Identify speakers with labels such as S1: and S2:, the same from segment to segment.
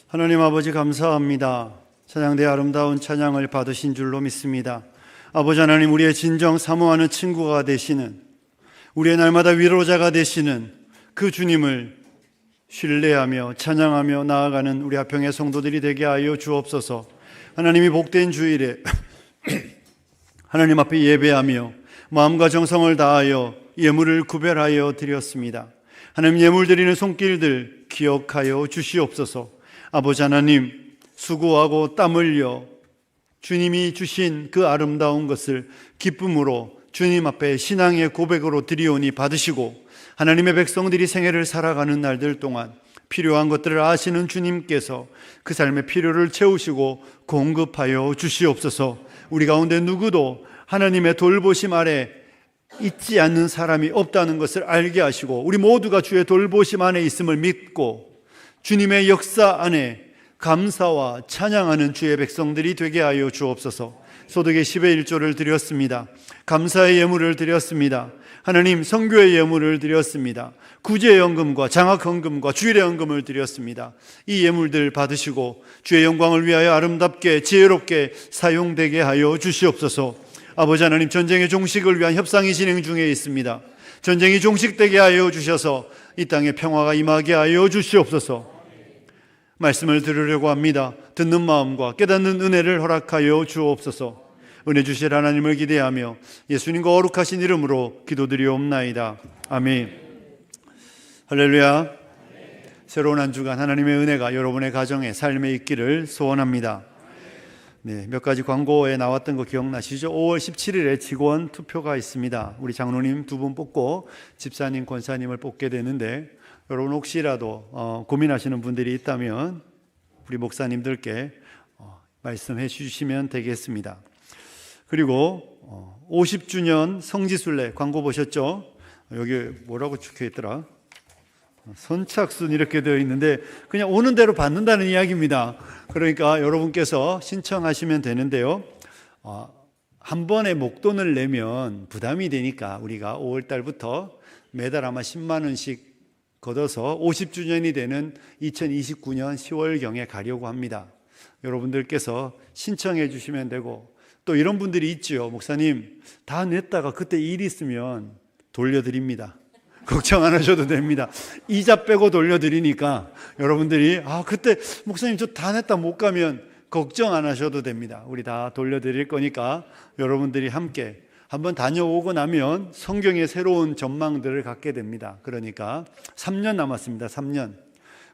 S1: 하나님 아버지 감사합니다. 찬양대 아름다운 찬양을 받으신 줄로 믿습니다. 아버지 하나님, 우리의 진정 사모하는 친구가 되시는, 우리의 날마다 위로자가 되시는 그 주님을 신뢰하며 찬양하며 나아가는 우리 화평의 성도들이 되게 하여 주옵소서. 하나님이 복된 주일에 하나님 앞에 예배하며 마음과 정성을 다하여 예물을 구별하여 드렸습니다. 하나님, 예물 드리는 손길들 기억하여 주시옵소서. 아버지 하나님, 수고하고 땀 흘려 주님이 주신 그 아름다운 것을 기쁨으로 주님 앞에 신앙의 고백으로 드리오니 받으시고, 하나님의 백성들이 생애를 살아가는 날들 동안 필요한 것들을 아시는 주님께서 그 삶의 필요를 채우시고 공급하여 주시옵소서. 우리 가운데 누구도 하나님의 돌보심 아래 있지 않는 사람이 없다는 것을 알게 하시고, 우리 모두가 주의 돌보심 안에 있음을 믿고 주님의 역사 안에 감사와 찬양하는 주의 백성들이 되게 하여 주옵소서. 소득의 10의 1조를 드렸습니다. 감사의 예물을 드렸습니다. 하나님, 선교의 예물을 드렸습니다. 구제연금과 장학헌금과 주일의 헌금을 드렸습니다. 이 예물들 받으시고 주의 영광을 위하여 아름답게 지혜롭게 사용되게 하여 주시옵소서. 아버지 하나님, 전쟁의 종식을 위한 협상이 진행 중에 있습니다. 전쟁이 종식되게 하여 주셔서 이 땅에 평화가 임하게 하여 주시옵소서. 말씀을 들으려고 합니다. 듣는 마음과 깨닫는 은혜를 허락하여 주옵소서. 은혜 주실 하나님을 기대하며 예수님과 거룩하신 이름으로 기도드리옵나이다. 아멘. 할렐루야. 새로운 한 주간 하나님의 은혜가 여러분의 가정에 삶에 있기를 소원합니다. 몇 가지 광고에 나왔던 거 기억나시죠? 5월 17일에 직원 투표가 있습니다. 우리 장로님 2분 뽑고 집사님, 권사님을 뽑게 되는데, 여러분 혹시라도 고민하시는 분들이 있다면 우리 목사님들께 말씀해 주시면 되겠습니다. 그리고 50주년 성지순례 광고 보셨죠? 여기 뭐라고 적혀 있더라? 선착순 이렇게 되어 있는데 그냥 오는 대로 받는다는 이야기입니다. 그러니까 여러분께서 신청하시면 되는데요, 한 번에 목돈을 내면 부담이 되니까 우리가 5월 달부터 매달 아마 10만 원씩 걷어서 50주년이 되는 2029년 10월경에 가려고 합니다. 여러분들께서 신청해 주시면 되고, 또 이런 분들이 있죠. 목사님, 다 냈다가 그때 일 있으면 돌려드립니다. 걱정 안 하셔도 됩니다. 이자 빼고 돌려드리니까 여러분들이 그때 목사님 저 다 냈다 못 가면 걱정 안 하셔도 됩니다. 우리 다 돌려드릴 거니까 여러분들이 함께 한번 다녀오고 나면 성경의 새로운 전망들을 갖게 됩니다. 그러니까 3년 남았습니다. 3년.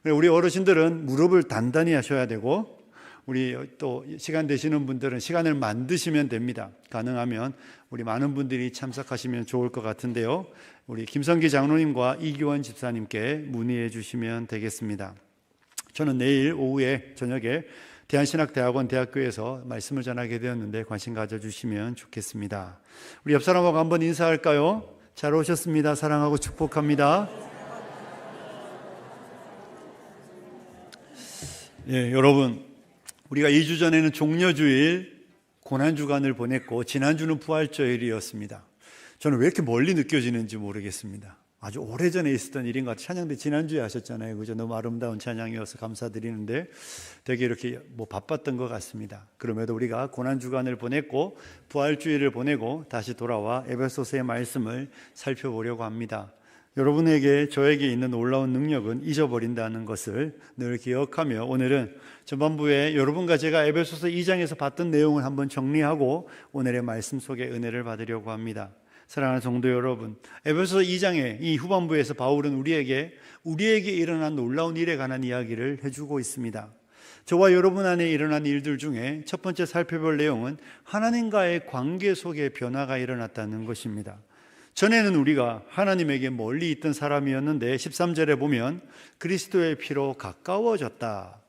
S1: 우리 어르신들은 무릎을 단단히 하셔야 되고, 우리 또 시간 되시는 분들은 시간을 만드시면 됩니다. 가능하면 우리 많은 분들이 참석하시면 좋을 것 같은데요, 우리 김성기 장로님과 이기원 집사님께 문의해 주시면 되겠습니다. 저는 내일 오후에 저녁에 대한신학대학원 대학교에서 말씀을 전하게 되었는데 관심 가져주시면 좋겠습니다. 우리 옆 사람하고 한번 인사할까요? 잘 오셨습니다. 사랑하고 축복합니다. 여러분, 우리가 2주 전에는 종려주일 고난주간을 보냈고 지난주는 부활절이었습니다. 저는 왜 이렇게 멀리 느껴지는지 모르겠습니다. 아주 오래전에 있었던 일인 것 같아요. 찬양도 지난주에 하셨잖아요. 그죠? 너무 아름다운 찬양이어서 감사드리는데 되게 이렇게 바빴던 것 같습니다. 그럼에도 우리가 고난주간을 보냈고 부활주일을 보내고 다시 돌아와 에베소서의 말씀을 살펴보려고 합니다. 여러분에게 저에게 있는 놀라운 능력은 잊어버린다는 것을 늘 기억하며, 오늘은 전반부에 여러분과 제가 에베소서 2장에서 봤던 내용을 한번 정리하고 오늘의 말씀 속에 은혜를 받으려고 합니다. 사랑하는 성도 여러분, 에베소서 2장의 이 후반부에서 바울은 우리에게 일어난 놀라운 일에 관한 이야기를 해주고 있습니다. 저와 여러분 안에 일어난 일들 중에 첫 번째 살펴볼 내용은 하나님과의 관계 속에 변화가 일어났다는 것입니다. 전에는 우리가 하나님에게 멀리 있던 사람이었는데 13절에 보면 그리스도의 피로 가까워졌다.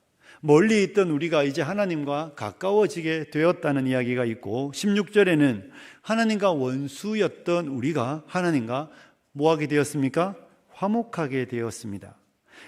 S1: 멀리 있던 우리가 이제 하나님과 가까워지게 되었다는 이야기가 있고, 16절에는 하나님과 원수였던 우리가 하나님과 뭐하게 되었습니까? 화목하게 되었습니다.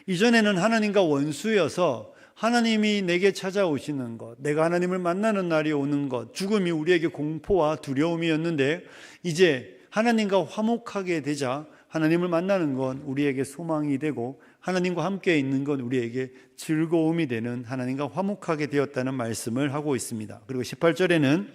S1: 이전에는 하나님과 원수여서 하나님이 내게 찾아오시는 것, 내가 하나님을 만나는 날이 오는 것, 죽음이 우리에게 공포와 두려움이었는데, 이제 하나님과 화목하게 되자 하나님을 만나는 건 우리에게 소망이 되고 하나님과 함께 있는 건 우리에게 즐거움이 되는, 하나님과 화목하게 되었다는 말씀을 하고 있습니다. 그리고 18절에는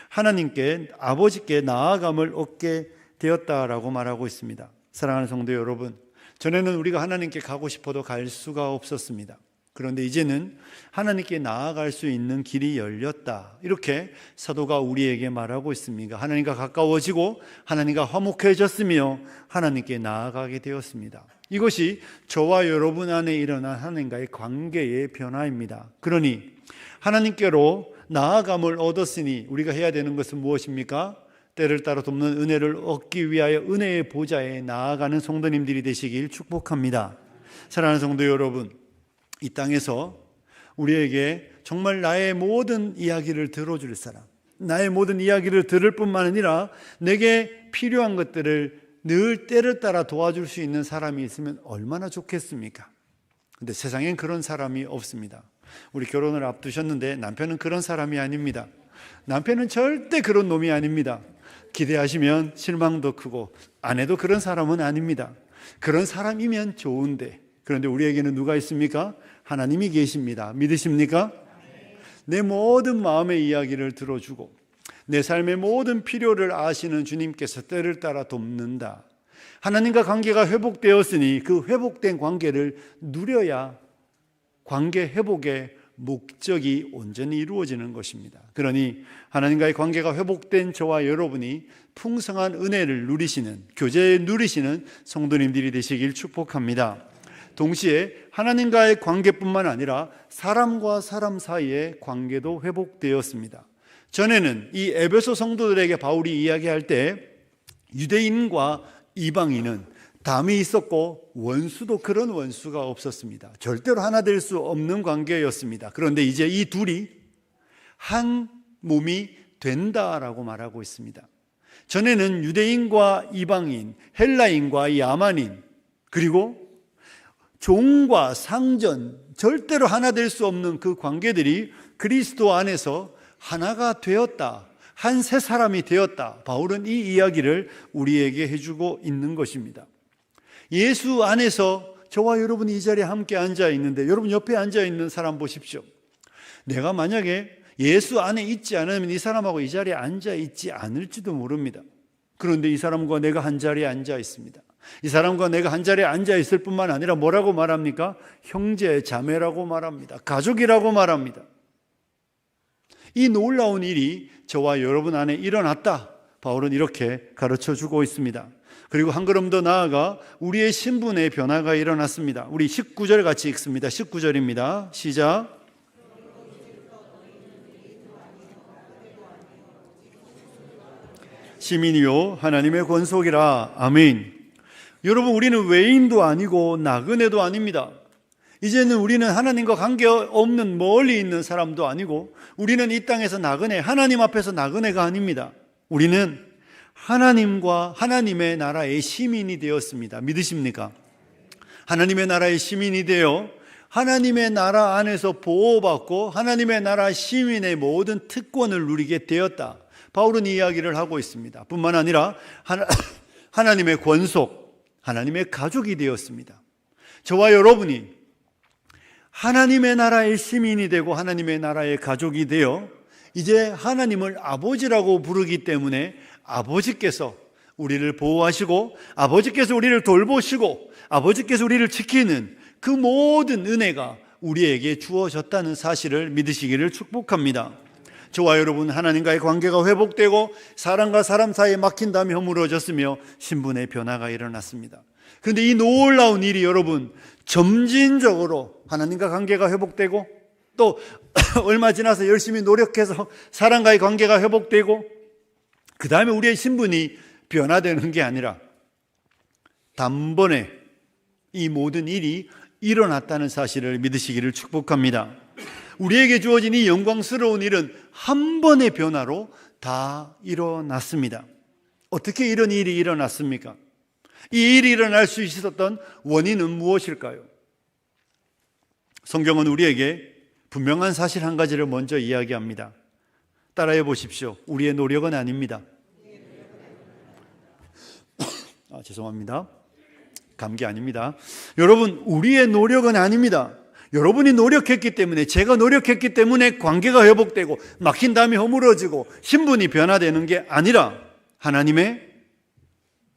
S1: 하나님께, 아버지께 나아감을 얻게 되었다라고 말하고 있습니다. 사랑하는 성도 여러분, 전에는 우리가 하나님께 가고 싶어도 갈 수가 없었습니다. 그런데 이제는 하나님께 나아갈 수 있는 길이 열렸다, 이렇게 사도가 우리에게 말하고 있습니다. 하나님과 가까워지고 하나님과 화목해졌으며 하나님께 나아가게 되었습니다. 이것이 저와 여러분 안에 일어난 하나님과의 관계의 변화입니다. 그러니 하나님께로 나아감을 얻었으니 우리가 해야 되는 것은 무엇입니까? 때를 따라 돕는 은혜를 얻기 위하여 은혜의 보좌에 나아가는 성도님들이 되시길 축복합니다. 사랑하는 성도 여러분, 이 땅에서 우리에게 정말 나의 모든 이야기를 들어줄 사람, 나의 모든 이야기를 들을 뿐만 아니라 내게 필요한 것들을 늘 때를 따라 도와줄 수 있는 사람이 있으면 얼마나 좋겠습니까? 근데 세상엔 그런 사람이 없습니다. 우리 결혼을 앞두셨는데 남편은 그런 사람이 아닙니다. 남편은 절대 그런 놈이 아닙니다. 기대하시면 실망도 크고, 아내도 그런 사람은 아닙니다. 그런 사람이면 좋은데, 그런데 우리에게는 누가 있습니까? 하나님이 계십니다. 믿으십니까? 내 모든 마음의 이야기를 들어주고 내 삶의 모든 필요를 아시는 주님께서 때를 따라 돕는다. 하나님과 관계가 회복되었으니 그 회복된 관계를 누려야 관계 회복의 목적이 온전히 이루어지는 것입니다. 그러니 하나님과의 관계가 회복된 저와 여러분이 풍성한 은혜를 누리시는, 교제에 누리시는 성도님들이 되시길 축복합니다. 동시에 하나님과의 관계뿐만 아니라 사람과 사람 사이의 관계도 회복되었습니다. 전에는 이 에베소 성도들에게 바울이 이야기할 때 유대인과 이방인은 담이 있었고 원수도 그런 원수가 없었습니다. 절대로 하나 될 수 없는 관계였습니다. 그런데 이제 이 둘이 한 몸이 된다라고 말하고 있습니다. 전에는 유대인과 이방인, 헬라인과 야만인, 그리고 종과 상전, 절대로 하나 될 수 없는 그 관계들이 그리스도 안에서 하나가 되었다, 한 새 사람이 되었다. 바울은 이 이야기를 우리에게 해주고 있는 것입니다. 예수 안에서 저와 여러분이 이 자리에 함께 앉아 있는데, 여러분 옆에 앉아 있는 사람 보십시오. 내가 만약에 예수 안에 있지 않으면 이 사람하고 이 자리에 앉아 있지 않을지도 모릅니다. 그런데 이 사람과 내가 한 자리에 앉아 있습니다. 이 사람과 내가 한 자리에 앉아 있을 뿐만 아니라 뭐라고 말합니까? 형제, 자매라고 말합니다. 가족이라고 말합니다. 이 놀라운 일이 저와 여러분 안에 일어났다, 바울은 이렇게 가르쳐주고 있습니다. 그리고 한 걸음 더 나아가 우리의 신분의 변화가 일어났습니다. 우리 19절 같이 읽습니다. 19절입니다. 시작. 시민이요 하나님의 권속이라. 아멘. 여러분, 우리는 외인도 아니고 나그네도 아닙니다. 이제는 우리는 하나님과 관계없는 멀리 있는 사람도 아니고, 우리는 이 땅에서 나그네, 하나님 앞에서 나그네가 아닙니다. 우리는 하나님과 하나님의 나라의 시민이 되었습니다. 믿으십니까? 하나님의 나라의 시민이 되어 하나님의 나라 안에서 보호받고 하나님의 나라 시민의 모든 특권을 누리게 되었다, 바울은 이야기를 하고 있습니다. 뿐만 아니라 하나님의 권속, 하나님의 가족이 되었습니다. 저와 여러분이 하나님의 나라의 시민이 되고 하나님의 나라의 가족이 되어 이제 하나님을 아버지라고 부르기 때문에 아버지께서 우리를 보호하시고 아버지께서 우리를 돌보시고 아버지께서 우리를 지키는 그 모든 은혜가 우리에게 주어졌다는 사실을 믿으시기를 축복합니다. 저와 여러분, 하나님과의 관계가 회복되고 사람과 사람 사이에 막힌 담이 허물어졌으며 신분의 변화가 일어났습니다. 그런데 이 놀라운 일이 여러분, 점진적으로 하나님과 관계가 회복되고 또 얼마 지나서 열심히 노력해서 사람과의 관계가 회복되고 그 다음에 우리의 신분이 변화되는 게 아니라 단번에 이 모든 일이 일어났다는 사실을 믿으시기를 축복합니다. 우리에게 주어진 이 영광스러운 일은 한 번의 변화로 다 일어났습니다. 어떻게 이런 일이 일어났습니까? 이 일이 일어날 수 있었던 원인은 무엇일까요? 성경은 우리에게 분명한 사실 한 가지를 먼저 이야기합니다. 따라해 보십시오. 우리의 노력은 아닙니다. 죄송합니다. 감기 아닙니다. 여러분, 우리의 노력은 아닙니다. 여러분이 노력했기 때문에, 제가 노력했기 때문에 관계가 회복되고 막힌 담이 허물어지고 신분이 변화되는 게 아니라 하나님의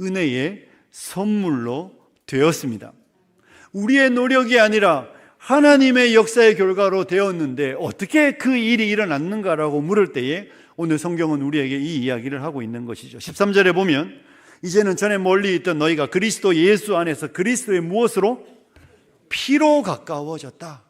S1: 은혜의 선물로 되었습니다. 우리의 노력이 아니라 하나님의 역사의 결과로 되었는데 어떻게 그 일이 일어났는가라고 물을 때에 오늘 성경은 우리에게 이 이야기를 하고 있는 것이죠. 13절에 보면 이제는 전에 멀리 있던 너희가 그리스도 예수 안에서 그리스도의 무엇으로? 피로 가까워졌다.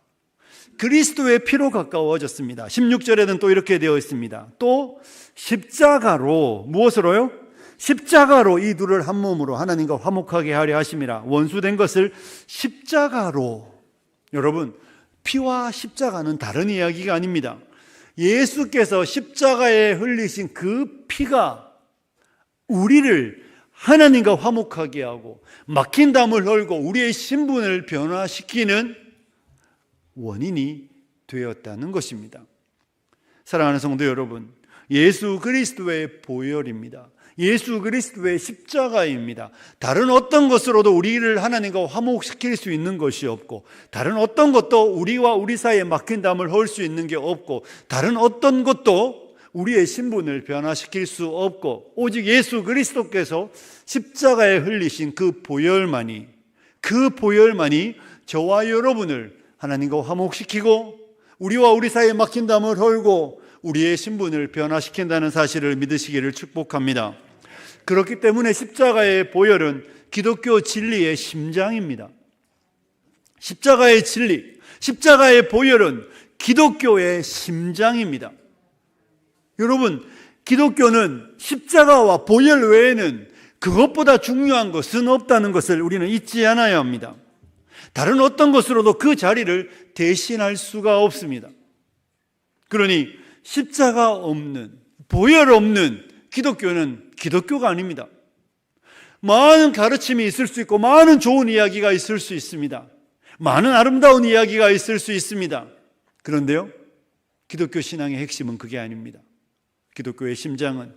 S1: 그리스도의 피로 가까워졌습니다. 16절에는 또 이렇게 되어 있습니다. 또 십자가로, 무엇으로요? 십자가로 이 둘을 한 몸으로 하나님과 화목하게 하려 하심이라. 원수된 것을 십자가로. 여러분, 피와 십자가는 다른 이야기가 아닙니다. 예수께서 십자가에 흘리신 그 피가 우리를 하나님과 화목하게 하고 막힌 담을 헐고 우리의 신분을 변화시키는 원인이 되었다는 것입니다. 사랑하는 성도 여러분, 예수 그리스도의 보혈입니다. 예수 그리스도의 십자가입니다. 다른 어떤 것으로도 우리를 하나님과 화목시킬 수 있는 것이 없고, 다른 어떤 것도 우리와 우리 사이에 막힌 담을 헐 수 있는 게 없고, 다른 어떤 것도 우리의 신분을 변화시킬 수 없고, 오직 예수 그리스도께서 십자가에 흘리신 그 보혈만이 저와 여러분을 하나님과 화목시키고 우리와 우리 사이에 막힌 담을 헐고 우리의 신분을 변화시킨다는 사실을 믿으시기를 축복합니다. 그렇기 때문에 십자가의 보혈은 기독교 진리의 심장입니다. 십자가의 진리, 십자가의 보혈은 기독교의 심장입니다. 여러분, 기독교는 십자가와 보혈 외에는 그것보다 중요한 것은 없다는 것을 우리는 잊지 않아야 합니다. 다른 어떤 것으로도 그 자리를 대신할 수가 없습니다. 그러니 십자가 없는, 보혈 없는 기독교는 기독교가 아닙니다. 많은 가르침이 있을 수 있고 많은 좋은 이야기가 있을 수 있습니다. 많은 아름다운 이야기가 있을 수 있습니다. 그런데요, 기독교 신앙의 핵심은 그게 아닙니다. 기독교의 심장은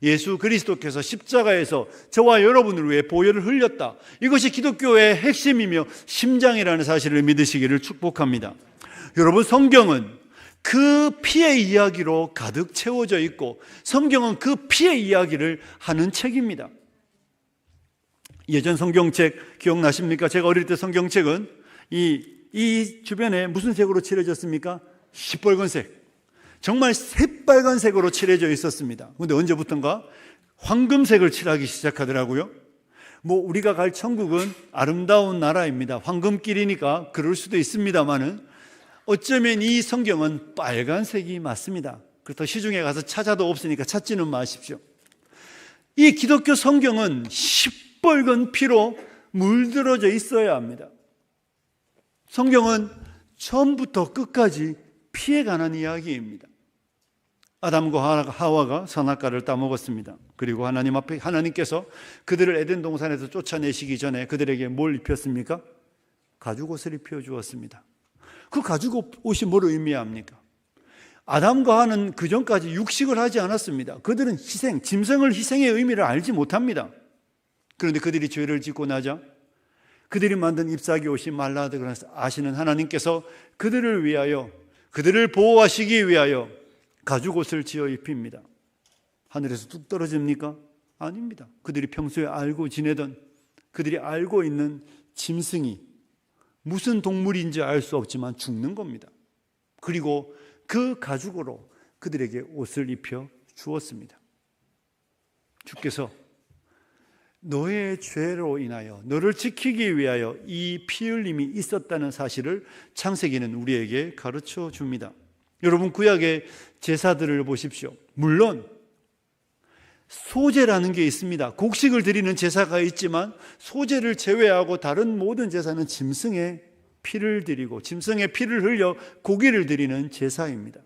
S1: 예수 그리스도께서 십자가에서 저와 여러분을 위해 보혈을 흘렸다. 이것이 기독교의 핵심이며 심장이라는 사실을 믿으시기를 축복합니다. 여러분, 성경은 그 피의 이야기로 가득 채워져 있고 성경은 그 피의 이야기를 하는 책입니다. 예전 성경책 기억나십니까? 제가 어릴 때 성경책은 이 주변에 무슨 색으로 칠해졌습니까? 시뻘건색, 정말 새빨간색으로 칠해져 있었습니다. 그런데 언제부턴가 황금색을 칠하기 시작하더라고요. 우리가 갈 천국은 아름다운 나라입니다. 황금길이니까 그럴 수도 있습니다만은 어쩌면 이 성경은 빨간색이 맞습니다. 그렇다고 시중에 가서 찾아도 없으니까 찾지는 마십시오. 이 기독교 성경은 시뻘건 피로 물들어져 있어야 합니다. 성경은 처음부터 끝까지 피에 관한 이야기입니다. 아담과 하와가 선악과를 따먹었습니다. 그리고 하나님 앞에 하나님께서 그들을 에덴 동산에서 쫓아내시기 전에 그들에게 뭘 입혔습니까? 가죽옷을 입혀 주었습니다. 그 가죽옷이 뭘 의미합니까? 아담과 하와는 그 전까지 육식을 하지 않았습니다. 그들은 희생, 짐승을 희생의 의미를 알지 못합니다. 그런데 그들이 죄를 짓고 나자 그들이 만든 잎사귀 옷이 말라들고 나서 아시는 하나님께서 그들을 위하여, 그들을 보호하시기 위하여 가죽옷을 지어 입힙니다. 하늘에서 뚝 떨어집니까? 아닙니다. 그들이 평소에 알고 지내던, 그들이 알고 있는 짐승이 무슨 동물인지 알 수 없지만 죽는 겁니다. 그리고 그 가죽으로 그들에게 옷을 입혀 주었습니다. 주께서 너의 죄로 인하여 너를 지키기 위하여 이 피 흘림이 있었다는 사실을 창세기는 우리에게 가르쳐 줍니다. 여러분, 구약의 제사들을 보십시오. 물론 소제라는 게 있습니다. 곡식을 드리는 제사가 있지만 소제를 제외하고 다른 모든 제사는 짐승의 피를 드리고 짐승의 피를 흘려 고기를 드리는 제사입니다.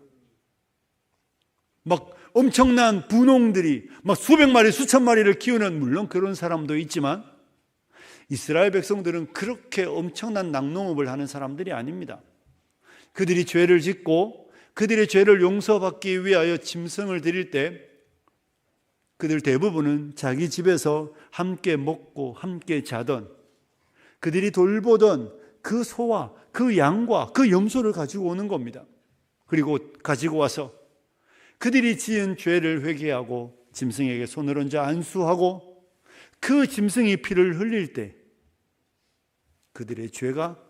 S1: 엄청난 분홍들이 수백 마리, 수천 마리를 키우는, 물론 그런 사람도 있지만 이스라엘 백성들은 그렇게 엄청난 낙농업을 하는 사람들이 아닙니다. 그들이 죄를 짓고 그들의 죄를 용서받기 위하여 짐승을 드릴 때 그들 대부분은 자기 집에서 함께 먹고 함께 자던 그들이 돌보던 그 소와 그 양과 그 염소를 가지고 오는 겁니다. 그리고 가지고 와서 그들이 지은 죄를 회개하고 짐승에게 손을 얹어 안수하고 그 짐승이 피를 흘릴 때 그들의 죄가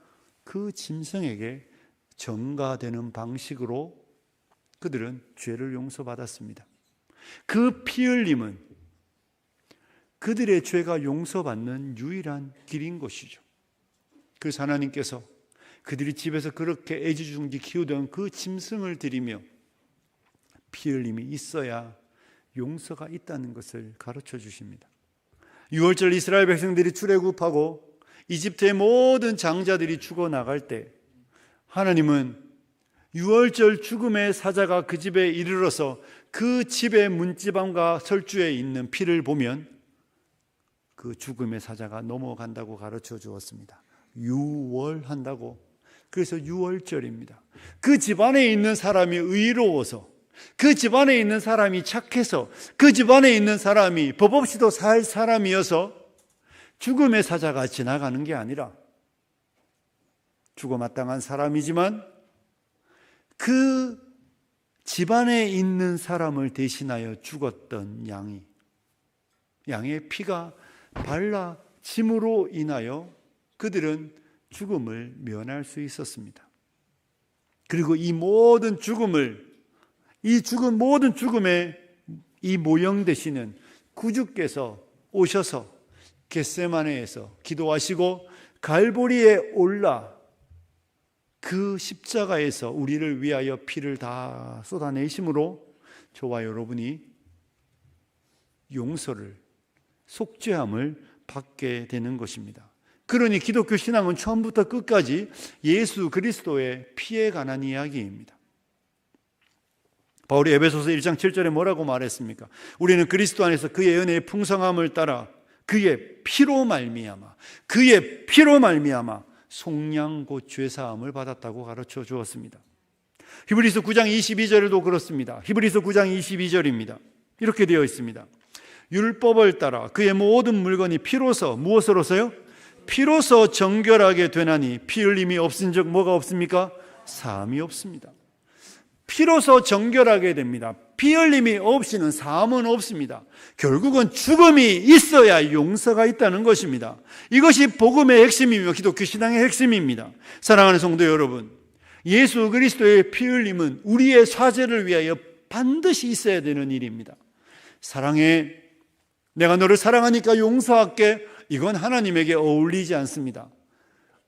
S1: 그 짐승에게 전가되는 방식으로 그들은 죄를 용서받았습니다. 그 피 흘림은 그들의 죄가 용서받는 유일한 길인 것이죠. 그래서 하나님께서 그들이 집에서 그렇게 애지중지 키우던 그 짐승을 드리며 피 흘림이 있어야 용서가 있다는 것을 가르쳐 주십니다. 6월절 이스라엘 백성들이 출애굽하고 이집트의 모든 장자들이 죽어나갈 때 하나님은 6월절 죽음의 사자가 그 집에 이르러서 그 집의 문지방과 설주에 있는 피를 보면 그 죽음의 사자가 넘어간다고 가르쳐 주었습니다. 6월 한다고. 그래서 6월절입니다. 그 집안에 있는 사람이 의로워서, 그 집안에 있는 사람이 착해서, 그 집안에 있는 사람이 법 없이도 살 사람이어서 죽음의 사자가 지나가는 게 아니라 죽어 마땅한 사람이지만 그 집안에 있는 사람을 대신하여 죽었던 양의 피가 발라짐으로 인하여 그들은 죽음을 면할 수 있었습니다. 그리고 이 모든 죽음의 이 모형 되시는 구주께서 오셔서 겟세마네에서 기도하시고 갈보리에 올라 그 십자가에서 우리를 위하여 피를 다 쏟아내심으로 저와 여러분이 용서를, 속죄함을 받게 되는 것입니다. 그러니 기독교 신앙은 처음부터 끝까지 예수 그리스도의 피에 관한 이야기입니다. 바울이 에베소서 1장 7절에 뭐라고 말했습니까? 우리는 그리스도 안에서 그의 은혜의 풍성함을 따라 그의 피로 말미암아 속량 곧 죄사함을 받았다고 가르쳐 주었습니다. 히브리서 9장 22절에도 그렇습니다. 히브리서 9장 22절입니다. 이렇게 되어 있습니다. 율법을 따라 그의 모든 물건이 피로서, 무엇으로서요? 피로서 정결하게 되나니 피 흘림이 없은즉 뭐가 없습니까? 사함이 없습니다. 피로서 정결하게 됩니다. 피 흘림이 없이는 사함은 없습니다. 결국은 죽음이 있어야 용서가 있다는 것입니다. 이것이 복음의 핵심이며 기독교 신앙의 핵심입니다. 사랑하는 성도 여러분, 예수 그리스도의 피 흘림은 우리의 사죄를 위하여 반드시 있어야 되는 일입니다. 사랑해, 내가 너를 사랑하니까 용서할게, 이건 하나님에게 어울리지 않습니다.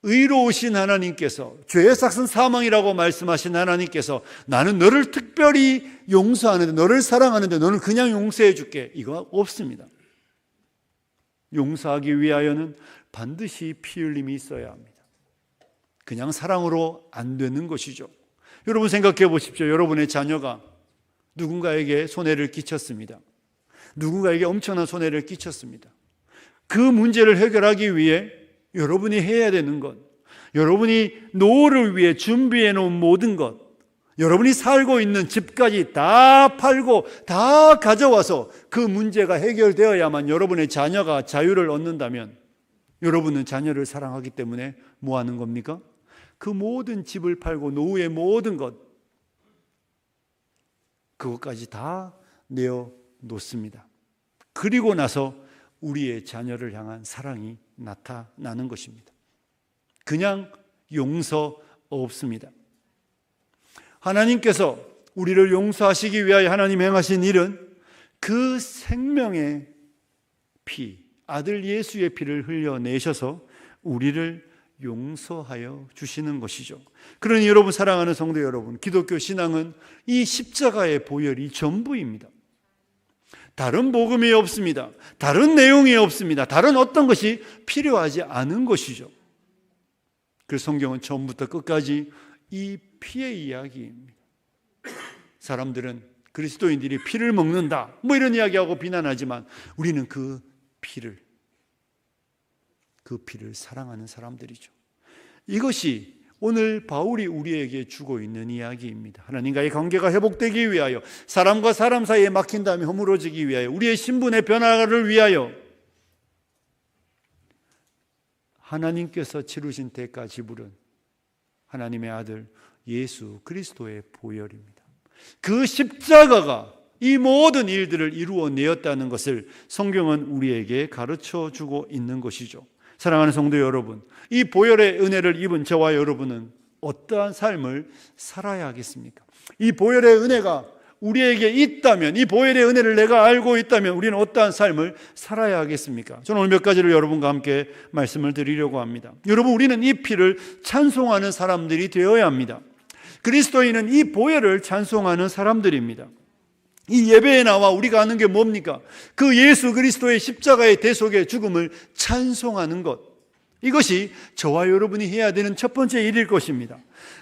S1: 의로우신 하나님께서, 죄의 삭은 사망이라고 말씀하신 하나님께서 나는 너를 특별히 용서하는데, 너를 사랑하는데 너는 그냥 용서해 줄게, 이거 없습니다. 용서하기 위하여는 반드시 피 흘림이 있어야 합니다. 그냥 사랑으로 안 되는 것이죠. 여러분 생각해 보십시오. 여러분의 자녀가 누군가에게 손해를 끼쳤습니다. 누군가에게 엄청난 손해를 끼쳤습니다. 그 문제를 해결하기 위해 여러분이 해야 되는 것, 여러분이 노후를 위해 준비해 놓은 모든 것, 여러분이 살고 있는 집까지 다 팔고 다 가져와서 그 문제가 해결되어야만 여러분의 자녀가 자유를 얻는다면 여러분은 자녀를 사랑하기 때문에 뭐 하는 겁니까? 그 모든 집을 팔고 노후의 모든 것, 그것까지 다 내어 놓습니다. 그리고 나서 우리의 자녀를 향한 사랑이 나타나는 것입니다. 그냥 용서 없습니다. 하나님께서 우리를 용서하시기 위하여 하나님 행하신 일은 그 생명의 피, 아들 예수의 피를 흘려내셔서 우리를 용서하여 주시는 것이죠. 그러니 여러분, 사랑하는 성도 여러분, 기독교 신앙은 이 십자가의 보혈이 전부입니다. 다른 복음이 없습니다. 다른 내용이 없습니다. 다른 어떤 것이 필요하지 않은 것이죠. 그래서 성경은 처음부터 끝까지 이 피의 이야기입니다. 사람들은 그리스도인들이 피를 먹는다, 뭐 이런 이야기하고 비난하지만 우리는 그 피를 사랑하는 사람들이죠. 이것이 오늘 바울이 우리에게 주고 있는 이야기입니다. 하나님과의 관계가 회복되기 위하여, 사람과 사람 사이에 막힌 다음에 허물어지기 위하여, 우리의 신분의 변화를 위하여 하나님께서 치르신 대가 지불은 하나님의 아들 예수 그리스도의 보혈입니다. 그 십자가가 이 모든 일들을 이루어내었다는 것을 성경은 우리에게 가르쳐 주고 있는 것이죠. 사랑하는 성도 여러분, 이 보혈의 은혜를 입은 저와 여러분은 어떠한 삶을 살아야 하겠습니까? 이 보혈의 은혜가 우리에게 있다면, 이 보혈의 은혜를 내가 알고 있다면 우리는 어떠한 삶을 살아야 하겠습니까? 저는 오늘 몇 가지를 여러분과 함께 말씀을 드리려고 합니다. 여러분, 우리는 이 피를 찬송하는 사람들이 되어야 합니다. 그리스도인은 이 보혈을 찬송하는 사람들입니다. 이 예배에 나와 우리가 하는 게 뭡니까? 그 예수 그리스도의 십자가의 대속의 죽음을 찬송하는 것, 이것이 저와 여러분이 해야 되는 첫 번째 일일 것입니다.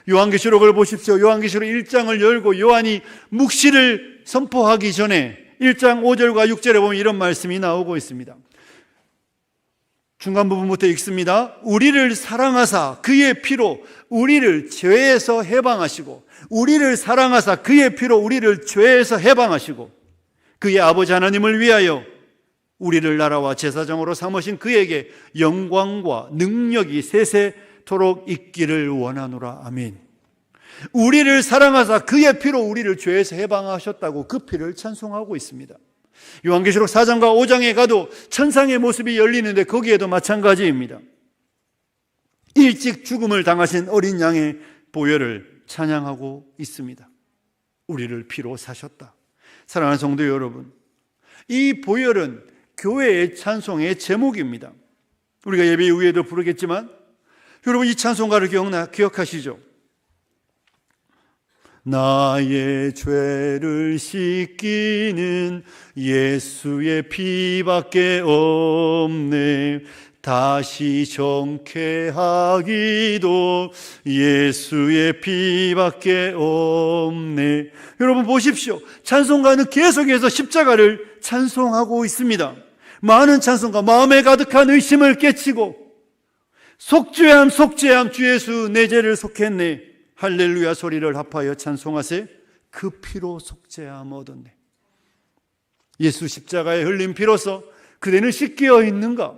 S1: 요한계시록을 보십시오. 요한계시록 1장을 열고 요한이 묵시를 선포하기 전에 1장 5절과 6절에 보면 이런 말씀이 나오고 있습니다. 중간 부분부터 읽습니다. 우리를 사랑하사 그의 피로 우리를 죄에서 해방하시고, 우리를 사랑하사 그의 피로 우리를 죄에서 해방하시고, 그의 아버지 하나님을 위하여 우리를 나라와 제사장으로 삼으신 그에게 영광과 능력이 세세토록 있기를 원하노라. 아멘. 우리를 사랑하사 그의 피로 우리를 죄에서 해방하셨다고 그 피를 찬송하고 있습니다. 요한계시록 4장과 5장에 가도 천상의 모습이 열리는데 거기에도 마찬가지입니다. 일찍 죽음을 당하신 어린 양의 보혈을 찬양하고 있습니다. 우리를 피로 사셨다. 사랑하는 성도 여러분, 이 보혈은 교회의 찬송의 제목입니다. 우리가 예배 이후에도 부르겠지만 여러분, 이 찬송가를 기억하시죠? 나의 죄를 씻기는 예수의 피밖에 없네. 다시 정케하기도 예수의 피밖에 없네. 여러분 보십시오. 찬송가는 계속해서 십자가를 찬송하고 있습니다. 많은 찬송가, 마음에 가득한 의심을 깨치고 속죄함 속죄함 주 예수 내 죄를 속했네. 할렐루야 소리를 합하여 찬송하세. 그 피로 속죄함 얻었네. 예수 십자가에 흘린 피로서 그대는 씻겨 있는가?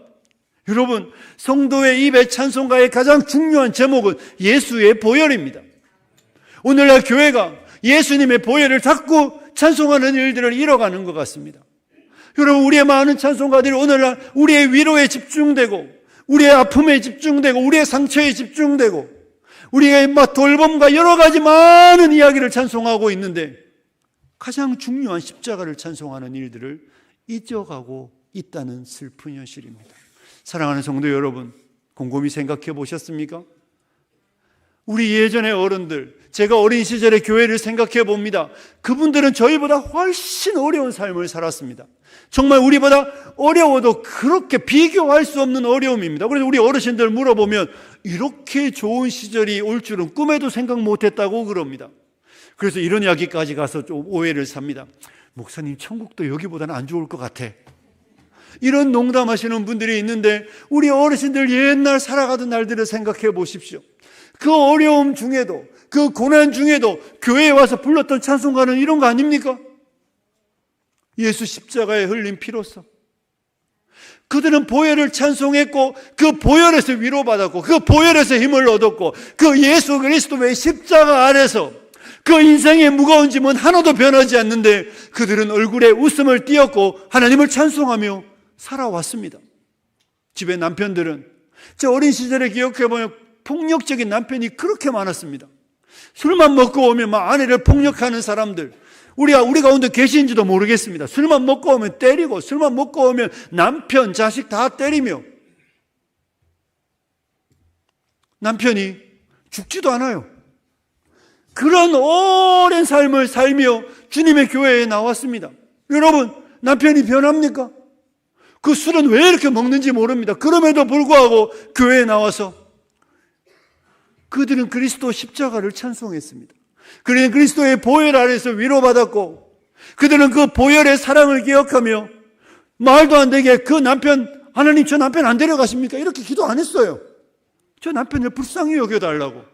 S1: 여러분, 성도의 입의 찬송가의 가장 중요한 제목은 예수의 보혈입니다. 오늘날 교회가 예수님의 보혈을 자꾸 찬송하는 일들을 잃어가는 것 같습니다. 여러분, 우리의 많은 찬송가들이 오늘날 우리의 위로에 집중되고, 우리의 아픔에 집중되고, 우리의 상처에 집중되고, 우리의 돌봄과 여러 가지 많은 이야기를 찬송하고 있는데 가장 중요한 십자가를 찬송하는 일들을 잊어가고 있다는 슬픈 현실입니다. 사랑하는 성도 여러분, 곰곰이 생각해 보셨습니까? 우리 예전의 어른들, 제가 어린 시절의 교회를 생각해 봅니다. 그분들은 저희보다 훨씬 어려운 삶을 살았습니다. 정말 우리보다 어려워도 그렇게 비교할 수 없는 어려움입니다. 그래서 우리 어르신들 물어보면 이렇게 좋은 시절이 올 줄은 꿈에도 생각 못했다고 그럽니다. 그래서 이런 이야기까지 가서 좀 오해를 삽니다. 목사님, 천국도 여기보다는 안 좋을 것 같아. 이런 농담하시는 분들이 있는데 우리 어르신들 옛날 살아가던 날들을 생각해 보십시오. 그 어려움 중에도, 그 고난 중에도 교회에 와서 불렀던 찬송가는 이런 거 아닙니까? 예수 십자가에 흘린 피로써 그들은 보혈을 찬송했고, 그 보혈에서 위로받았고, 그 보혈에서 힘을 얻었고, 그 예수 그리스도의 십자가 아래서 그 인생의 무거운 짐은 하나도 변하지 않는데 그들은 얼굴에 웃음을 띄었고 하나님을 찬송하며 살아왔습니다. 집에 남편들은, 제 어린 시절에 기억해보면 폭력적인 남편이 그렇게 많았습니다. 술만 먹고 오면 막 아내를 폭력하는 사람들, 우리 가운데 계신지도 모르겠습니다. 술만 먹고 오면 때리고, 술만 먹고 오면 남편, 자식 다 때리며, 남편이 죽지도 않아요. 그런 오랜 삶을 살며 주님의 교회에 나왔습니다. 여러분, 남편이 변합니까? 그 술은 왜 이렇게 먹는지 모릅니다. 그럼에도 불구하고 교회에 나와서 그들은 그리스도 십자가를 찬송했습니다. 그들은 그리스도의 보혈 아래서 위로받았고, 그들은 그 보혈의 사랑을 기억하며 말도 안 되게 그 남편, 하나님 저 남편 안 데려가십니까? 이렇게 기도 안 했어요. 저 남편을 불쌍히 여겨달라고.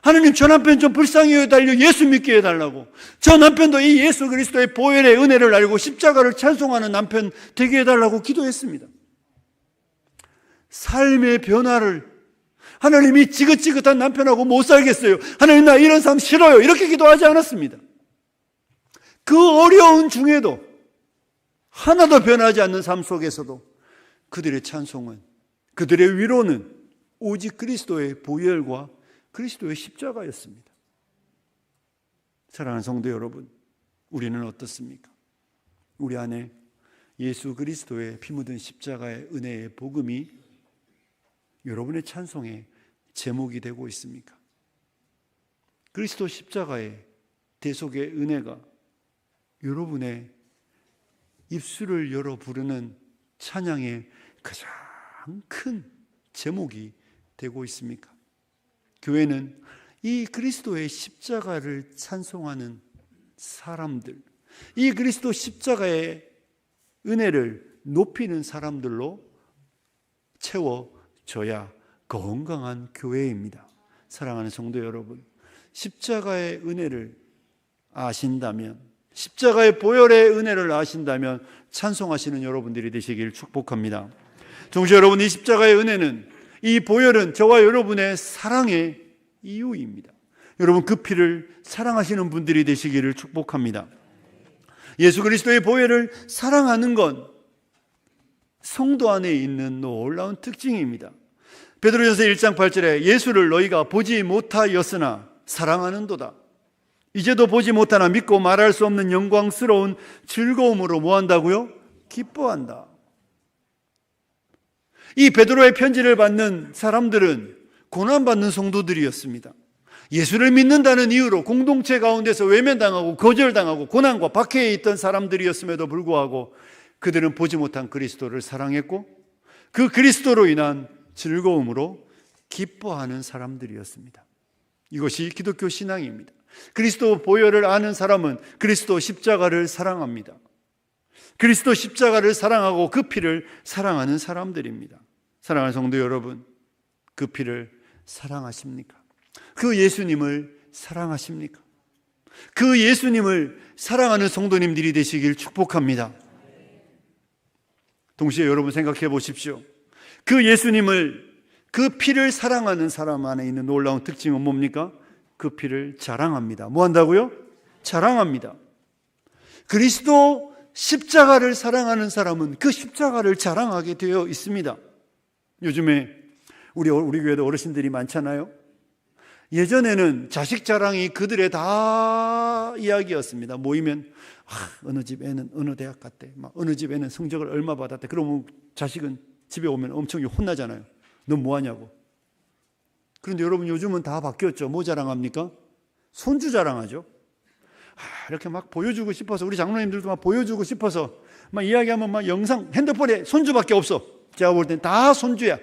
S1: 하나님 저 남편 좀 불쌍히 여겨달려 예수 믿게 해달라고. 저 남편도 이 예수 그리스도의 보혈의 은혜를 알고 십자가를 찬송하는 남편 되게 해달라고 기도했습니다. 삶의 변화를, 하나님이 지긋지긋한 남편하고 못 살겠어요, 하나님 나 이런 삶 싫어요, 이렇게 기도하지 않았습니다. 그 어려운 중에도 하나도 변하지 않는 삶 속에서도 그들의 찬송은, 그들의 위로는 오직 그리스도의 보혈과 그리스도의 십자가였습니다. 사랑하는 성도 여러분, 우리는 어떻습니까? 우리 안에 예수 그리스도의 피 묻은 십자가의 은혜의 복음이 여러분의 찬송의 제목이 되고 있습니까? 그리스도 십자가의 대속의 은혜가 여러분의 입술을 열어 부르는 찬양의 가장 큰 제목이 되고 있습니까? 교회는 이 그리스도의 십자가를 찬송하는 사람들, 이 그리스도 십자가의 은혜를 높이는 사람들로 채워져야 건강한 교회입니다. 사랑하는 성도 여러분, 십자가의 은혜를 아신다면, 십자가의 보혈의 은혜를 아신다면 찬송하시는 여러분들이 되시길 축복합니다. 동시에 여러분, 이 십자가의 은혜는, 이 보혈은 저와 여러분의 사랑의 이유입니다. 여러분, 그 피를 사랑하시는 분들이 되시기를 축복합니다. 예수 그리스도의 보혈을 사랑하는 건 성도 안에 있는 놀라운 특징입니다. 베드로전서 1장 8절에 예수를 너희가 보지 못하였으나 사랑하는도다. 이제도 보지 못하나 믿고 말할 수 없는 영광스러운 즐거움으로 뭐 한다고요? 기뻐한다. 이 베드로의 편지를 받는 사람들은 고난받는 성도들이었습니다. 예수를 믿는다는 이유로 공동체 가운데서 외면당하고 거절당하고 고난과 박해에 있던 사람들이었음에도 불구하고 그들은 보지 못한 그리스도를 사랑했고 그 그리스도로 인한 즐거움으로 기뻐하는 사람들이었습니다. 이것이 기독교 신앙입니다. 그리스도 보혈을 아는 사람은 그리스도 십자가를 사랑합니다. 그리스도 십자가를 사랑하고 그 피를 사랑하는 사람들입니다. 사랑하는 성도 여러분, 그 피를 사랑하십니까? 그 예수님을 사랑하십니까? 그 예수님을 사랑하는 성도님들이 되시길 축복합니다. 동시에 여러분 생각해 보십시오. 그 예수님을, 그 피를 사랑하는 사람 안에 있는 놀라운 특징은 뭡니까? 그 피를 자랑합니다. 뭐 한다고요? 자랑합니다. 그리스도 십자가를 사랑하는 사람은 그 십자가를 자랑하게 되어 있습니다. 요즘에 우리 교회도 어르신들이 많잖아요. 예전에는 자식 자랑이 그들의 다 이야기였습니다. 모이면 어느 집 애는 어느 대학 갔대, 막 어느 집 애는 성적을 얼마 받았대. 그러면 자식은 집에 오면 엄청 혼나잖아요. 너 뭐하냐고. 그런데 여러분, 요즘은 다 바뀌었죠. 뭐 자랑합니까? 손주 자랑하죠. 이렇게 막 보여주고 싶어서, 우리 장로님들도 막 보여주고 싶어서 막 이야기하면 막 영상, 핸드폰에 손주밖에 없어. 제가 볼 땐 다 손주야.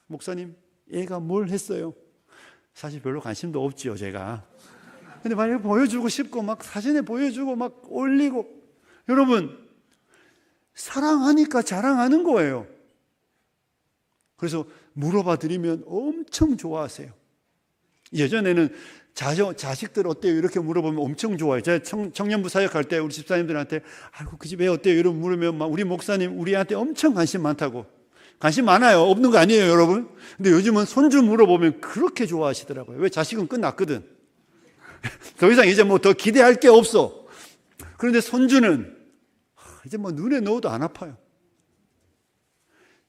S1: 목사님, 얘가 뭘 했어요? 사실 별로 관심도 없지요, 제가. 근데 만약에 보여주고 싶고 막 사진에 보여주고 막 올리고, 여러분, 사랑하니까 자랑하는 거예요. 그래서 물어봐 드리면 엄청 좋아하세요. 예전에는 자식들 어때요? 이렇게 물어보면 엄청 좋아해요. 제가 청년부 사역할 때 우리 집사님들한테 아이고 그 집 애 어때요? 이렇게 물으면 막 우리 목사님 우리한테 엄청 관심 많다고. 관심 많아요. 없는 거 아니에요, 여러분. 근데 요즘은 손주 물어보면 그렇게 좋아하시더라고요. 왜? 자식은 끝났거든. 더 이상 이제 뭐 더 기대할 게 없어. 그런데 손주는 이제 뭐 눈에 넣어도 안 아파요.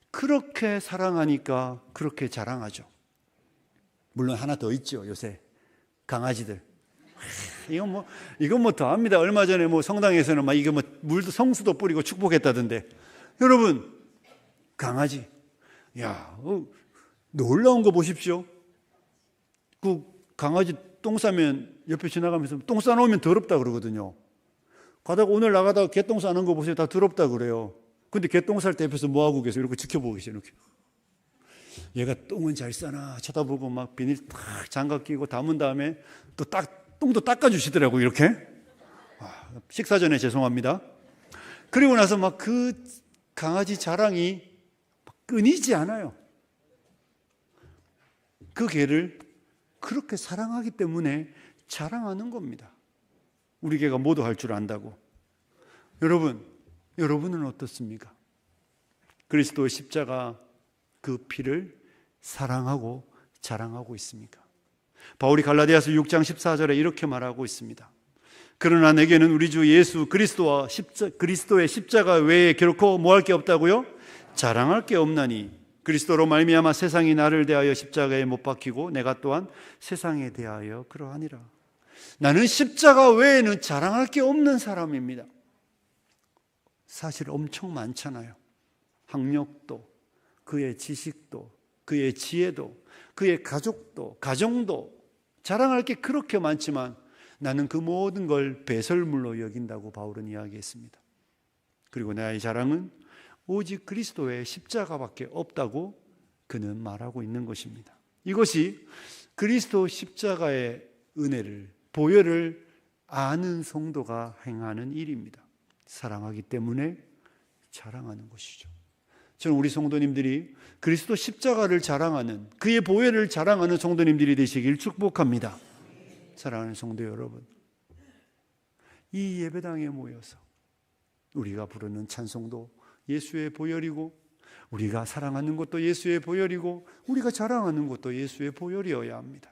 S1: 그렇게 사랑하니까 그렇게 자랑하죠. 물론 하나 더 있죠, 요새. 강아지들. 이건 뭐 더합니다. 얼마 전에 뭐 성당에서는 막 이게 뭐 물도 성수도 뿌리고 축복했다던데. 여러분, 강아지. 야, 놀라운 거 보십시오. 그 강아지 똥 싸면 옆에 지나가면서 똥 싸놓으면 더럽다 그러거든요. 가다가 오늘 나가다가 개똥 싸는 거 보세요. 다 더럽다 그래요. 근데 개똥 쌀 때 옆에서 뭐 하고 계세요? 이렇게 지켜보고 계세요. 이렇게. 얘가 똥은 잘 싸나 쳐다보고 막 비닐 탁 장갑 끼고 담은 다음에 또 똥도 닦아주시더라고요. 이렇게. 식사 전에 죄송합니다. 그리고 나서 막 그 강아지 자랑이 끊이지 않아요. 그 개를 그렇게 사랑하기 때문에 자랑하는 겁니다. 우리 개가 모두 할 줄 안다고. 여러분은 어떻습니까? 그리스도의 십자가 그 피를 사랑하고 자랑하고 있습니까? 바울이 갈라디아서 6장 14절에 이렇게 말하고 있습니다. 그러나 내게는 우리 주 예수 그리스도의 십자가 외에 결코 뭐할 게 없다고요? 자랑할 게 없나니 그리스도로 말미암아 세상이 나를 대하여 십자가에 못 박히고 내가 또한 세상에 대하여 그러하니라. 나는 십자가 외에는 자랑할 게 없는 사람입니다. 사실 엄청 많잖아요. 학력도, 그의 지식도, 그의 지혜도, 그의 가족도, 가정도 자랑할 게 그렇게 많지만 나는 그 모든 걸 배설물로 여긴다고 바울은 이야기했습니다. 그리고 나의 자랑은 오직 그리스도의 십자가밖에 없다고 그는 말하고 있는 것입니다. 이것이 그리스도 십자가의 은혜를, 보혈을 아는 성도가 행하는 일입니다. 사랑하기 때문에 자랑하는 것이죠. 저는 우리 성도님들이 그리스도 십자가를 자랑하는, 그의 보혈을 자랑하는 성도님들이 되시길 축복합니다. 사랑하는 성도 여러분, 이 예배당에 모여서 우리가 부르는 찬송도 예수의 보혈이고, 우리가 사랑하는 것도 예수의 보혈이고, 우리가 자랑하는 것도 예수의 보혈이어야 합니다.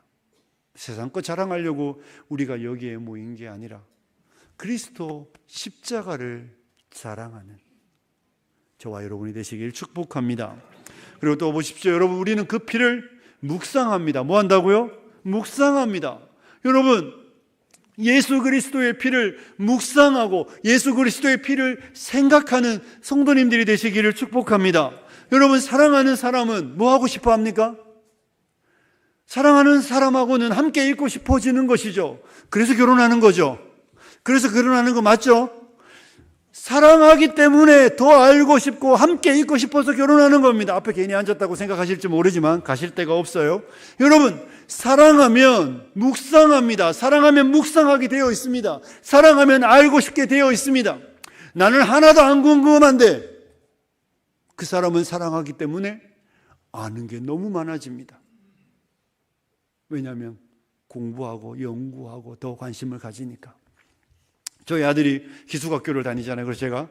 S1: 세상 것 자랑하려고 우리가 여기에 모인 게 아니라 그리스도 십자가를 자랑하는 저와 여러분이 되시길 축복합니다. 그리고 또 보십시오. 여러분, 우리는 그 피를 묵상합니다. 뭐 한다고요? 묵상합니다. 여러분, 예수 그리스도의 피를 묵상하고 예수 그리스도의 피를 생각하는 성도님들이 되시기를 축복합니다. 여러분, 사랑하는 사람은 뭐 하고 싶어 합니까? 사랑하는 사람하고는 함께 있고 싶어지는 것이죠. 그래서 결혼하는 거죠. 그래서 결혼하는 거 맞죠? 사랑하기 때문에 더 알고 싶고 함께 있고 싶어서 결혼하는 겁니다. 앞에 괜히 앉았다고 생각하실지 모르지만 가실 데가 없어요. 여러분, 사랑하면 묵상합니다. 사랑하면 묵상하게 되어 있습니다. 사랑하면 알고 싶게 되어 있습니다. 나는 하나도 안 궁금한데 그 사람은 사랑하기 때문에 아는 게 너무 많아집니다. 왜냐하면 공부하고 연구하고 더 관심을 가지니까. 저희 아들이 기숙학교를 다니잖아요. 그래서 제가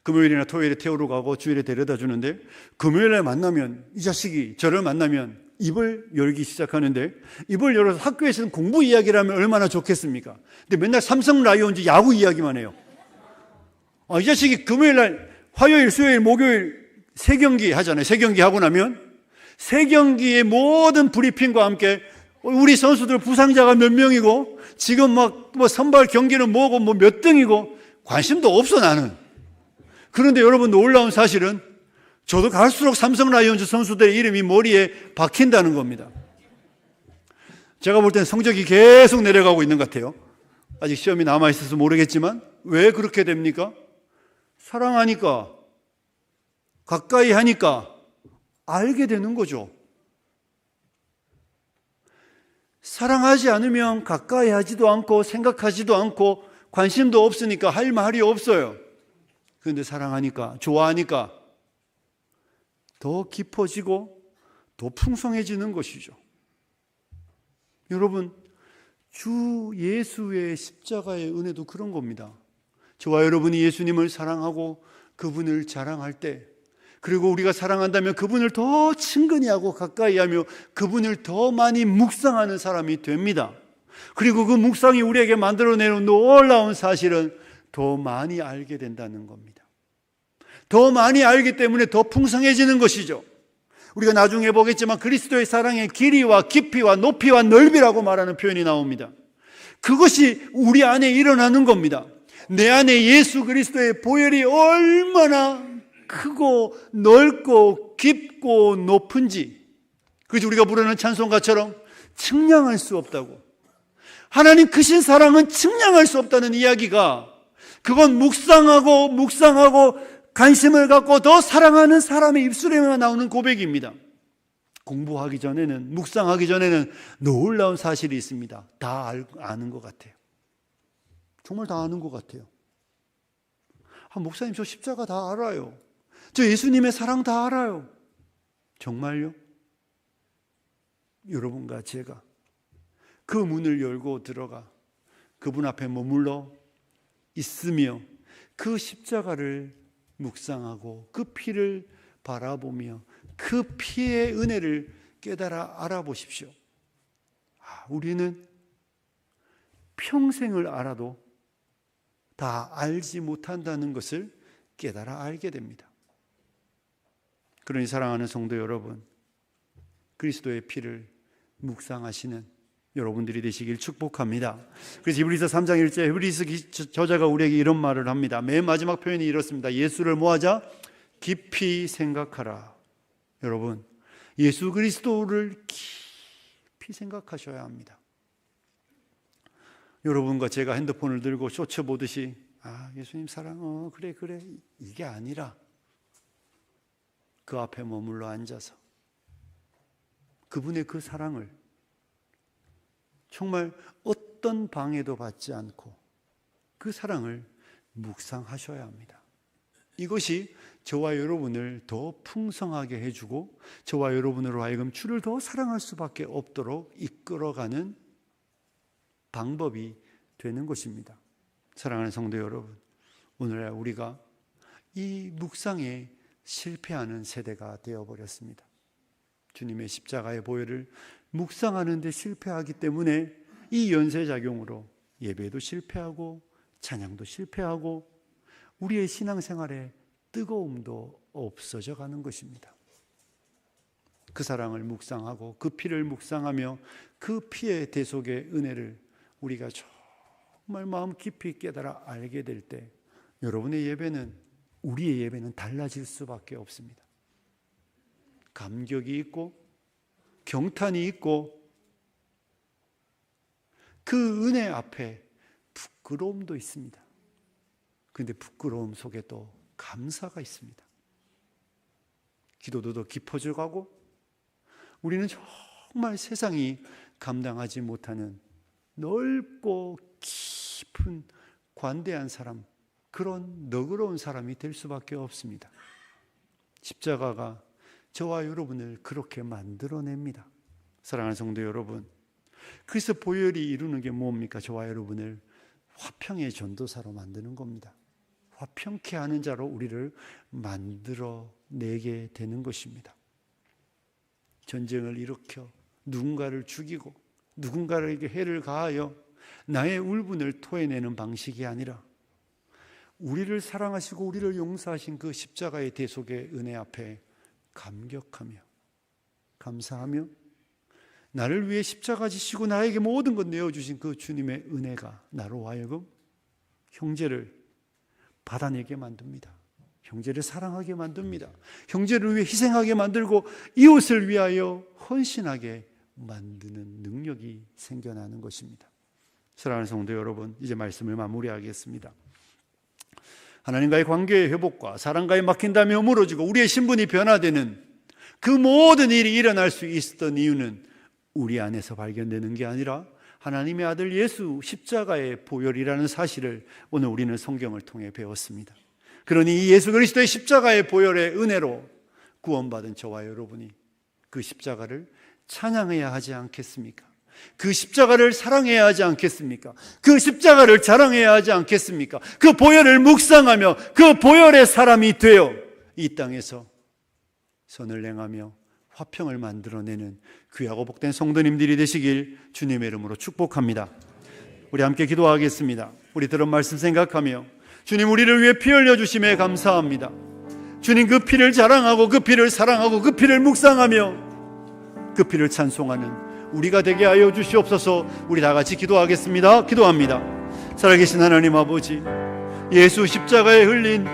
S1: 금요일이나 토요일에 태우러 가고 주일에 데려다 주는데, 금요일에 만나면 이 자식이 저를 만나면 입을 열기 시작하는데, 입을 열어서 학교에서는 공부 이야기를 하면 얼마나 좋겠습니까? 근데 맨날 삼성 라이온즈 야구 이야기만 해요. 이 자식이 금요일날 화요일, 수요일, 목요일 세 경기 하잖아요. 세 경기 하고 나면 세 경기의 모든 브리핑과 함께 우리 선수들 부상자가 몇 명이고 지금 뭐 선발 경기는 뭐고 뭐 몇 등이고 관심도 없어 나는. 그런데 여러분, 놀라운 사실은 저도 갈수록 삼성 라이온즈 선수들의 이름이 머리에 박힌다는 겁니다. 제가 볼 때는 성적이 계속 내려가고 있는 것 같아요. 아직 시험이 남아있어서 모르겠지만 왜 그렇게 됩니까? 사랑하니까, 가까이 하니까 알게 되는 거죠. 사랑하지 않으면 가까이 하지도 않고 생각하지도 않고 관심도 없으니까 할 말이 없어요. 그런데 사랑하니까, 좋아하니까 더 깊어지고 더 풍성해지는 것이죠. 여러분, 주 예수의 십자가의 은혜도 그런 겁니다. 저와 여러분이 예수님을 사랑하고 그분을 자랑할 때, 그리고 우리가 사랑한다면 그분을 더 친근히 하고 가까이 하며 그분을 더 많이 묵상하는 사람이 됩니다. 그리고 그 묵상이 우리에게 만들어내는 놀라운 사실은 더 많이 알게 된다는 겁니다. 더 많이 알기 때문에 더 풍성해지는 것이죠. 우리가 나중에 보겠지만 그리스도의 사랑의 길이와 깊이와 높이와 넓이라고 말하는 표현이 나옵니다. 그것이 우리 안에 일어나는 겁니다. 내 안에 예수 그리스도의 보혈이 얼마나 크고 넓고 깊고 높은지, 그래서 우리가 부르는 찬송가처럼 측량할 수 없다고, 하나님 크신 사랑은 측량할 수 없다는 이야기가, 그건 묵상하고 관심을 갖고 더 사랑하는 사람의 입술에만 나오는 고백입니다. 공부하기 전에는, 묵상하기 전에는 놀라운 사실이 있습니다. 다 아는 것 같아요. 정말 다 아는 것 같아요. 목사님, 저 십자가 다 알아요. 저 예수님의 사랑 다 알아요. 정말요? 여러분과 제가 그 문을 열고 들어가 그분 앞에 머물러 있으며 그 십자가를 묵상하고 그 피를 바라보며 그 피의 은혜를 깨달아 알아보십시오. 우리는 평생을 알아도 다 알지 못한다는 것을 깨달아 알게 됩니다. 그러니 사랑하는 성도 여러분, 그리스도의 피를 묵상하시는 여러분들이 되시길 축복합니다. 그래서 히브리서 3장 1절 히브리서 저자가 우리에게 이런 말을 합니다. 맨 마지막 표현이 이렇습니다. 예수를 뭐하자? 깊이 생각하라. 여러분, 예수 그리스도를 깊이 생각하셔야 합니다. 여러분과 제가 핸드폰을 들고 쇼츠 보듯이 예수님 사랑, 그래 이게 아니라 그 앞에 머물러 앉아서 그분의 그 사랑을 정말 어떤 방해도 받지 않고 그 사랑을 묵상하셔야 합니다. 이것이 저와 여러분을 더 풍성하게 해주고 저와 여러분으로 하여금 주를 더 사랑할 수밖에 없도록 이끌어가는 방법이 되는 것입니다. 사랑하는 성도 여러분, 오늘날 우리가 이 묵상에 실패하는 세대가 되어버렸습니다. 주님의 십자가의 보혈을 묵상하는 데 실패하기 때문에 이 연쇄작용으로 예배도 실패하고 찬양도 실패하고 우리의 신앙생활에 뜨거움도 없어져 가는 것입니다. 그 사랑을 묵상하고 그 피를 묵상하며 그 피의 대속의 은혜를 우리가 정말 마음 깊이 깨달아 알게 될 때 여러분의 예배는, 우리의 예배는 달라질 수밖에 없습니다. 감격이 있고 경탄이 있고 그 은혜 앞에 부끄러움도 있습니다. 그런데 부끄러움 속에 또 감사가 있습니다. 기도도 더 깊어져 가고 우리는 정말 세상이 감당하지 못하는 넓고 깊은 관대한 사람, 그런 너그러운 사람이 될 수밖에 없습니다. 십자가가 저와 여러분을 그렇게 만들어냅니다. 사랑하는 성도 여러분, 그래서 보혈이 이루는 게 뭡니까? 저와 여러분을 화평의 전도사로 만드는 겁니다. 화평케 하는 자로 우리를 만들어내게 되는 것입니다. 전쟁을 일으켜 누군가를 죽이고 누군가에게 해를 가하여 나의 울분을 토해내는 방식이 아니라 우리를 사랑하시고 우리를 용서하신 그 십자가의 대속의 은혜 앞에 감격하며 감사하며 나를 위해 십자가 지시고 나에게 모든 것 내어주신 그 주님의 은혜가 나로 하여금 형제를 받아내게 만듭니다. 형제를 사랑하게 만듭니다. 형제를 위해 희생하게 만들고 이웃을 위하여 헌신하게 만드는 능력이 생겨나는 것입니다. 사랑하는 성도 여러분, 이제 말씀을 마무리하겠습니다. 하나님과의 관계의 회복과 사랑과의 막힌다며 무너지고 우리의 신분이 변화되는 그 모든 일이 일어날 수 있었던 이유는 우리 안에서 발견되는 게 아니라 하나님의 아들 예수 십자가의 보혈이라는 사실을 오늘 우리는 성경을 통해 배웠습니다. 그러니 이 예수 그리스도의 십자가의 보혈의 은혜로 구원받은 저와 여러분이 그 십자가를 찬양해야 하지 않겠습니까? 그 십자가를 사랑해야 하지 않겠습니까? 그 십자가를 자랑해야 하지 않겠습니까? 그 보혈을 묵상하며 그 보혈의 사람이 되어 이 땅에서 선을 행하며 화평을 만들어내는 귀하고 복된 성도님들이 되시길 주님의 이름으로 축복합니다. 우리 함께 기도하겠습니다. 우리 들은 말씀 생각하며 주님, 우리를 위해 피 흘려주심에 감사합니다. 주님, 그 피를 자랑하고 그 피를 사랑하고 그 피를 묵상하며 그 피를 찬송하는 우리가 되게 하여 주시옵소서. 우리 다 같이 기도하겠습니다. 기도합니다. 살아계신 하나님 아버지, 예수 십자가에 흘린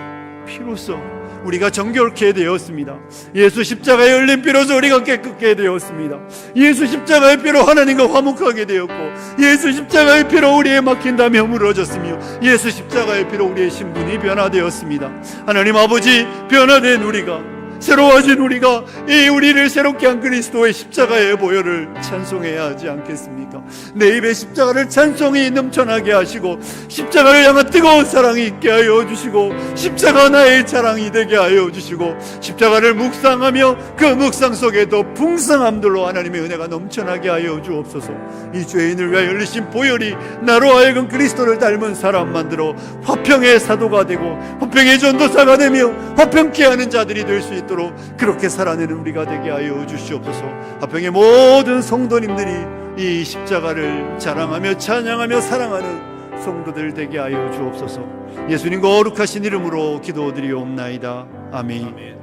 S1: 피로써 우리가 정결케 되었습니다. 예수 십자가에 흘린 피로써 우리가 깨끗게 되었습니다. 예수 십자가의 피로 하나님과 화목하게 되었고 예수 십자가의 피로 우리의 막힌다며 무너졌으며 예수 십자가의 피로 우리의 신분이 변화되었습니다. 하나님 아버지, 변화된 우리가, 새로워진 우리가 이 우리를 새롭게 한 그리스도의 십자가의 보혈을 찬송해야 하지 않겠습니까? 내 입에 십자가를 찬송이 넘쳐나게 하시고 십자가를 향한 뜨거운 사랑이 있게 하여 주시고 십자가 나의 자랑이 되게 하여 주시고 십자가를 묵상하며 그 묵상 속에도 풍성함들로 하나님의 은혜가 넘쳐나게 하여 주옵소서. 이 죄인을 위하여 흘리신 보혈이 나로 하여금 그리스도를 닮은 사람 만들어 화평의 사도가 되고 화평의 전도사가 되며 화평케 하는 자들이 될 수 있도록 있도록 그렇게 살아내는 우리가 되게 하여 주시옵소서. 화평의 모든 성도님들이 이 십자가를 자랑하며 찬양하며 사랑하는 성도들 되게 하여 주옵소서. 예수님 거룩하신 이름으로 기도드리옵나이다. 아멘.